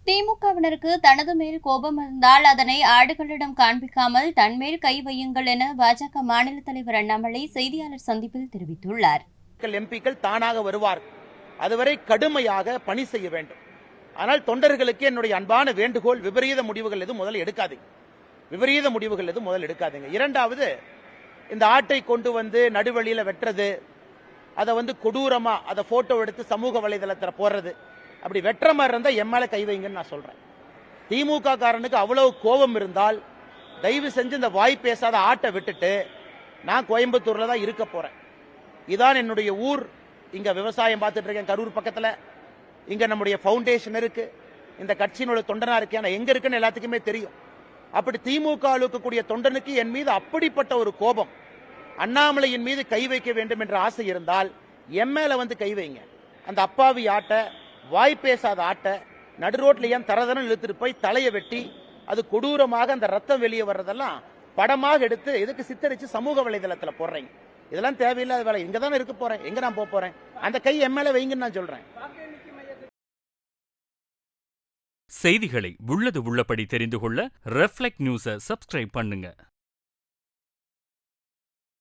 திமுகவினருக்கு தனது மேல் கோபம் இருந்தால் அதனை ஆடுகளிடம் காண்பிக்காமல் தன்மேல் கை வையுங்கள் என பாஜக மாநில தலைவர் அண்ணாமலை செய்தியாளர் சந்திப்பில் தெரிவித்துள்ளார். எம்பிக்கள் தானாக வருவார், அதுவரை கடுமையாக பணி செய்ய வேண்டும். ஆனால் தொண்டர்களுக்கு என்னுடைய அன்பான வேண்டுகோள், விபரீத முடிவுகள் எதுவும் முதல் எடுக்காதீங்க. இரண்டாவது, இந்த ஆட்டை கொண்டு வந்து நடுவழியில வெட்டுறது, அதை கொடூரமா அதை போட்டோ எடுத்து சமூக வலைதளத்தில் போடுறது, அப்படி வெட்டுற மாதிரி இருந்தா என் மேல கை வைங்கன்னு நான் சொல்றேன். திமுக காரனுக்கு அவ்வளவு கோபம் இருந்தால் தயவு செஞ்சு இந்த வாய் பேசாத ஆட்டை விட்டுட்டு நான் கோயம்புத்தூர்ல தான் இருக்க போறேன். இதான் என்னுடைய ஊர். இங்க விவசாயம் பார்த்துட்டு இருக்கேன், கரூர் பக்கத்துல. இங்க நம்முடைய பவுண்டேஷன் இருக்கு, இந்த கட்சியினுடைய தொண்டனா இருக்கேன், எங்க இருக்குன்னு எல்லாத்துக்குமே தெரியும். அப்படி திமுக இருக்கக்கூடிய தொண்டனுக்கு என் மீது அப்படிப்பட்ட ஒரு கோபம், அண்ணாமலையின் மீது கை வைக்க வேண்டும் என்ற ஆசை இருந்தால் என் மேல கை வைங்க. அந்த அப்பாவி ஆட்டை, வாய் பேசாத ஆட்டை நடு ரோட்ல ஏன் தரதரம் இழுத்துட்டு போய் தலையை வெட்டி அது கொடூரமாக அந்த ரத்தம் வெளியே வர்றதெல்லாம் படமாக எடுத்து எதுக்கு சித்தரிச்சு சமூக வலைதளத்தில் போடுறீங்க? இதெல்லாம் தேவையில்லாத வேலை. இங்க தானே இருக்க போறேன், எங்க நான் போக போறேன்? அந்த கை என் மேல வைங்கன்னு நான் சொல்றேன். செய்திகளை உள்ளது உள்ளபடி தெரிந்து கொள்ள ரெஃப்ளெக்ட் நியூஸை சப்ஸ்கிரைப் பண்ணுங்க.